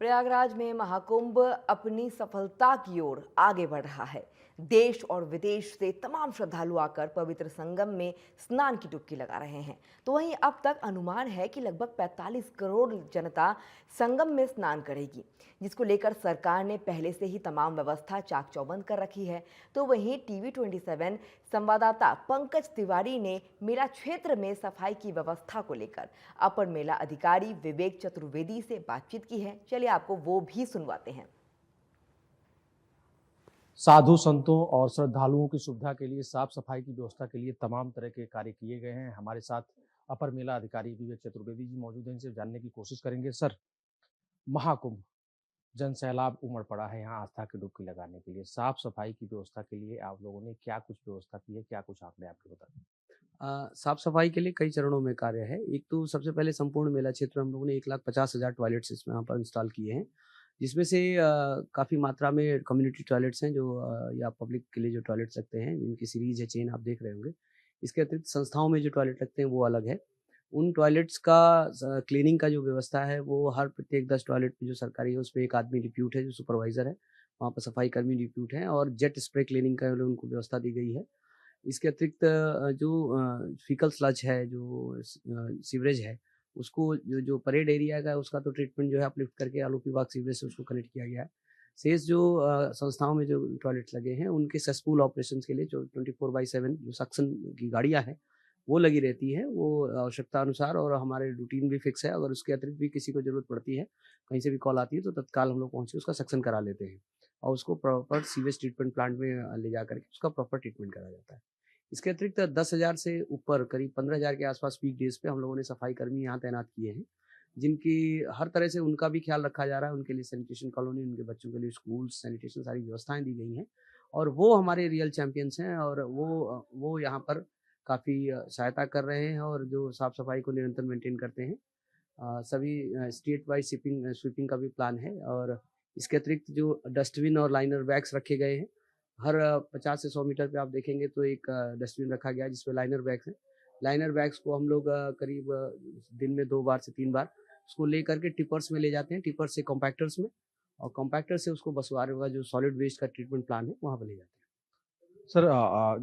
प्रयागराज में महाकुंभ अपनी सफलता की ओर आगे बढ़ रहा है। देश और विदेश से तमाम श्रद्धालु आकर पवित्र संगम में स्नान की डुबकी लगा रहे हैं। तो वहीं अब तक अनुमान है कि लगभग 45 करोड़ जनता संगम में स्नान करेगी, जिसको लेकर सरकार ने पहले से ही तमाम व्यवस्था चाक चौबंद कर रखी है। तो वहीं टीवी 27 संवाददाता पंकज तिवारी ने मेला क्षेत्र में सफाई की व्यवस्था को लेकर अपर मेला अधिकारी विवेक चतुर्वेदी से बातचीत की है। चलिए आपको वो भी सुनवाते हैं। साधु संतों और श्रद्धालुओं की सुविधा के लिए साफ सफाई की व्यवस्था के लिए तमाम तरह के कार्य किए गए हैं। हमारे साथ अपर मेला अधिकारी विवेक चतुर्वेदी जी मौजूद हैं, इनसे जानने की कोशिश करेंगे। सर, महाकुंभ जन सैलाब उमड़ पड़ा है यहाँ आस्था की डुबकी लगाने के लिए, साफ सफाई की व्यवस्था के लिए आप लोगों ने क्या कुछ व्यवस्था की है, क्या कुछ आंकड़े आपके बता दें? साफ सफाई के लिए कई चरणों में कार्य है। एक तो सबसे पहले संपूर्ण मेला क्षेत्र में हम लोगों ने 1,50,000 टॉयलेट्स इसमें यहाँ पर इंस्टॉल किए हैं, जिसमें से काफ़ी मात्रा में कम्युनिटी टॉयलेट्स हैं जो या पब्लिक के लिए जो टॉयलेट्स लगते हैं, इनकी सीरीज़ है, चेन आप देख रहे होंगे। इसके अतिरिक्त संस्थाओं में जो टॉयलेट लगते हैं वो अलग है। उन टॉयलेट्स का क्लीनिंग का जो व्यवस्था है वो हर प्रत्येक 10 टॉयलेट पे जो सरकारी है उसमें एक आदमी डिप्यूट है जो सुपरवाइज़र है, वहाँ पर सफाई कर्मी डिप्यूट हैं और जेट स्प्रे क्लीनिंग का उनको व्यवस्था दी गई है। इसके अतिरिक्त जो फीकल स्लज है, जो सीवरेज है, उसको जो जो परेड एरिया का है, उसका तो ट्रीटमेंट जो है अपलिफ्ट करके आलोक विभाग सीवरेज से उसको कनेक्ट किया गया है। शेष जो संस्थाओं में जो टॉयलेट्स लगे हैं, उनके सस्पूल ऑपरेशंस के लिए जो 24/7 जो सक्शन की गाड़ियाँ हैं, वो लगी रहती हैं। वो आवश्यकता अनुसार और हमारे रूटीन भी फिक्स है। अगर उसके अतिरिक्त भी किसी को ज़रूरत पड़ती है, कहीं से भी कॉल आती है, तो तत्काल हम लोग पहुँच के उसका सक्शन करा लेते हैं और उसको प्रॉपर सीवेज ट्रीटमेंट प्लांट में ले जाकर के उसका प्रॉपर ट्रीटमेंट करा जाता है। इसके अतिरिक्त 10,000 से ऊपर करीब 15,000 के आसपास वीक डेज़ पे हम लोगों ने सफाई कर्मी यहाँ तैनात किए हैं, जिनकी हर तरह से उनका भी ख्याल रखा जा रहा है। उनके लिए सैनिटेशन कॉलोनी, उनके बच्चों के लिए स्कूल, सैनिटेशन सारी व्यवस्थाएँ दी गई हैं और वो हमारे रियल चैंपियंस हैं और वो यहाँ पर काफ़ी सहायता कर रहे हैं और जो साफ-सफाई को निरंतर मेंटेन करते हैं। सभी स्टेट वाइज़ स्वीपिंग का भी प्लान है और इसके अतिरिक्त जो डस्टबिन और लाइनर बैग्स रखे गए हैं, हर 50 से 100 मीटर पे आप देखेंगे तो एक डस्टबिन रखा गया है जिसमें लाइनर बैग्स हैं। लाइनर बैग्स को हम लोग करीब दिन में 2 बार से 3 बार उसको लेकर के टिपर्स में ले जाते हैं, टिपर से कॉम्पैक्टर्स में और कॉम्पैक्टर से उसको बसवार हुआ जो सॉलिड वेस्ट का ट्रीटमेंट प्लान है, वहाँ पे ले जाते हैं। सर,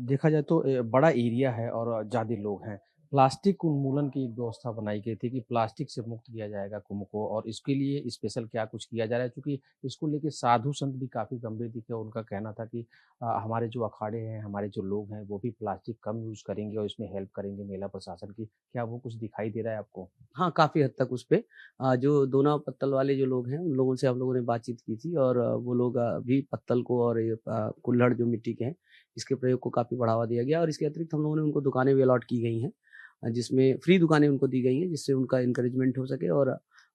देखा जाए तो बड़ा एरिया है और ज़्यादा लोग हैं। प्लास्टिक उन्मूलन की एक व्यवस्था बनाई गई थी कि प्लास्टिक से मुक्त किया जाएगा कुंभ को और इसके लिए स्पेशल क्या कुछ किया जा रहा है? क्योंकि इसको लेके साधु संत भी काफ़ी गंभीर दिखे। उनका कहना था कि हमारे जो अखाड़े हैं, हमारे जो लोग हैं, वो भी प्लास्टिक कम यूज़ करेंगे और इसमें हेल्प करेंगे मेला प्रशासन की। क्या वो कुछ दिखाई दे रहा है आपको? हाँ, काफ़ी हद तक उसपे जो दोना पत्तल वाले जो लोग हैं, उन लोगों से हम लोगों ने बातचीत की थी और वो लोग भी पत्तल को और ये कुल्हड़ जो मिट्टी के हैं, इसके प्रयोग को काफ़ी बढ़ावा दिया गया और इसके अतिरिक्त हम लोगों ने उनको दुकानें भी अलॉट की गई हैं, जिसमें फ्री दुकानें उनको दी गई हैं, जिससे उनका एनकरेजमेंट हो सके और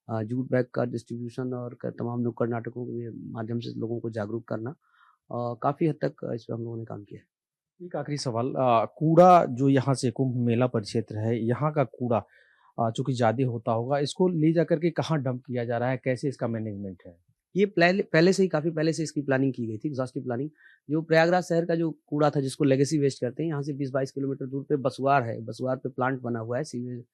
जूट बैग का डिस्ट्रीब्यूशन और तमाम नुक्कड़ नाटकों के माध्यम से लोगों को जागरूक करना काफ़ी हद तक इस पे हम लोगों ने काम किया है। एक आखिरी सवाल, कूड़ा जो यहाँ से कुंभ मेला परिक्षेत्र है, यहाँ का कूड़ा चूँकि ज़्यादा होता होगा, इसको ले जाकर के कहाँ डंप किया जा रहा है? कैसे इसका मैनेजमेंट है? ये पहले पहले से ही काफ़ी पहले से इसकी प्लानिंग की गई थी, एग्ज़ॉस्टिव प्लानिंग। जो प्रयागराज शहर का जो कूड़ा था जिसको लेगेसी वेस्ट कहते हैं, यहाँ से 20-22 किलोमीटर दूर पे बसवार है। बसवार पे प्लांट बना हुआ है, सीवेज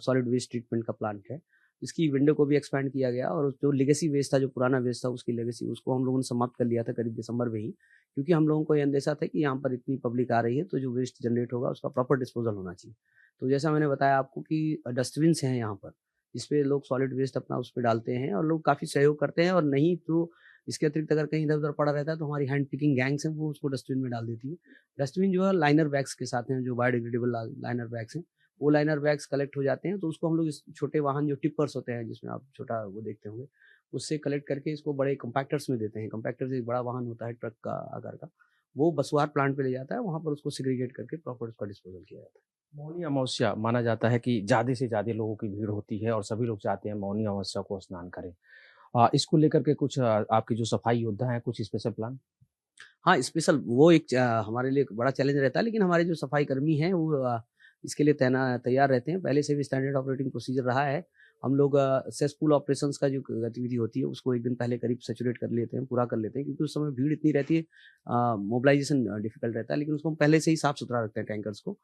सॉलिड वेस्ट ट्रीटमेंट का प्लांट है। इसकी विंडो को भी एक्सपैंड किया गया और जो लेगेसी वेस्ट था, जो पुराना वेस्ट था, उसकी लेगेसी उसको हम लोगों ने समाप्त कर लिया था करीब दिसंबर में ही। क्योंकि हम लोगों को ये अंदेशा था कि यहाँ पर इतनी पब्लिक आ रही है, तो जो वेस्ट जनरेट होगा उसका प्रॉपर डिस्पोज़ल होना चाहिए। तो जैसा मैंने बताया आपको कि डस्टबिन्स हैं यहाँ पर। जिसपे लोग सॉलिड वेस्ट अपना उसपे डालते हैं और लोग काफ़ी सहयोग करते हैं और नहीं तो इसके अतिरिक्त अगर कहीं इधर-उधर पड़ा रहता है तो हमारी हैंड पिकिंग गैंग्स हैं वो उसको डस्टबिन में डाल देती है। डस्टबिन जो है लाइनर बैग्स के साथ हैं जो बायोडिग्रेडेबल लाइनर बैग्स हैं। वो लाइनर बैग्स कलेक्ट हो जाते हैं तो उसको हम लोग इस छोटे वाहन जो टिपर्स होते हैं जिसमें आप छोटा वो देखते होंगे, उससे कलेक्ट करके इसको बड़े कॉम्पैक्टर्स में देते हैं। कॉम्पैक्टर्स एक बड़ा वाहन होता है ट्रक का आकार का, वो बसवार प्लांट पे ले जाता है, वहाँ पर उसको सेग्रीगेट करके प्रॉपर उसका डिस्पोज़ल किया जाता है। मौनी अमावस्या माना जाता है कि ज़्यादा से ज़्यादा लोगों की भीड़ होती है और सभी लोग चाहते हैं मौनी अमावस्या को स्नान करें। इसको लेकर के कुछ आपके जो सफाई योद्धा हैं, कुछ स्पेशल प्लान? हाँ, स्पेशल वो एक हमारे लिए एक बड़ा चैलेंज रहता है, लेकिन हमारे जो सफाई कर्मी हैं वो इसके लिए तैयार रहते हैं। पहले से भी स्टैंडर्ड ऑपरेटिंग प्रोसीजर रहा है। हम लोग सेसपूल ऑपरेशंस का जो गतिविधि होती है, उसको 1 दिन पहले करीब सैचुरेट कर लेते हैं, पूरा कर लेते हैं क्योंकि उस समय भीड़ इतनी रहती है, मोबिलाइज़ेशन डिफ़िकल्ट रहता है, लेकिन उसको हम पहले से ही साफ-सुथरा रखते हैं टैंकर्स को।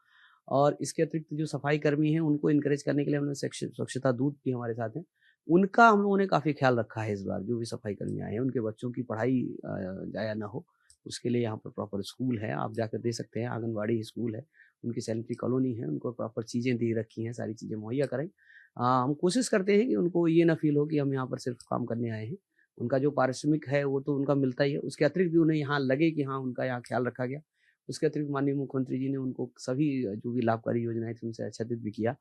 और इसके अतिरिक्त जो सफाई कर्मी हैं, उनको एनकरेज करने के लिए हमने स्वच्छता दूत भी हमारे साथ हैं। उनका हम लोगों ने काफ़ी ख़्याल रखा है इस बार, जो भी सफाई कर्मी आए हैं, उनके बच्चों की पढ़ाई ज़ाया ना हो, उसके लिए यहाँ पर प्रॉपर स्कूल है, आप जाकर देख सकते हैं, आंगनवाड़ी स्कूल है, उनकी सैनिटरी कॉलोनी है, उनको प्रॉपर चीज़ें दे रखी हैं, सारी चीज़ें मुहैया कराई। हम कोशिश करते हैं कि उनको ये ना फ़ील हो कि हम यहाँ पर सिर्फ़ काम करने आए हैं, उनका जो पारिश्रमिक है, वो तो उनका मिलता ही है, उसके अतिरिक्त भी उन्हें यहाँ लगे कि हाँ, उनका यहाँ ख़्याल रखा गया। उसके अतिरिक्त माननीय मुख्यमंत्री जी ने उनको सभी जो भी लाभकारी योजनाएँ थी, उनसे आच्छादित भी किया।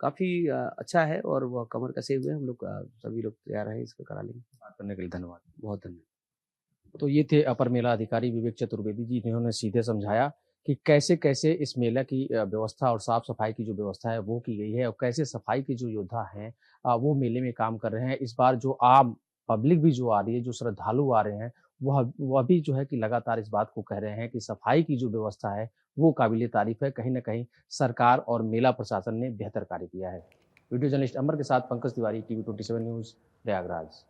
काफ़ी अच्छा है और वह कमर कसे हुए हैं, हम लोग सभी लोग तैयार हैं, इसको करा लेंगे। बात करने के लिए धन्यवाद। बहुत धन्यवाद। तो ये थे अपर मेला अधिकारी विवेक चतुर्वेदी जी, जिन्होंने सीधे समझाया कि कैसे-कैसे इस मेला की व्यवस्था और साफ-सफाई की जो व्यवस्था है वो की गई है और कैसे सफाई के जो योद्धा हैं वो मेले में काम कर रहे हैं। इस बार जो आम पब्लिक भी जो आ रही है, जो श्रद्धालु आ रहे हैं, वह भी जो है कि लगातार इस बात को कह रहे हैं कि सफाई की जो व्यवस्था है वो काबिल-ए-तारीफ़ है। कहीं न कहीं सरकार और मेला प्रशासन ने बेहतर कार्य किया है। वीडियो जर्नलिस्ट अमर के साथ पंकज तिवारी, टीवी 27 न्यूज़, प्रयागराज।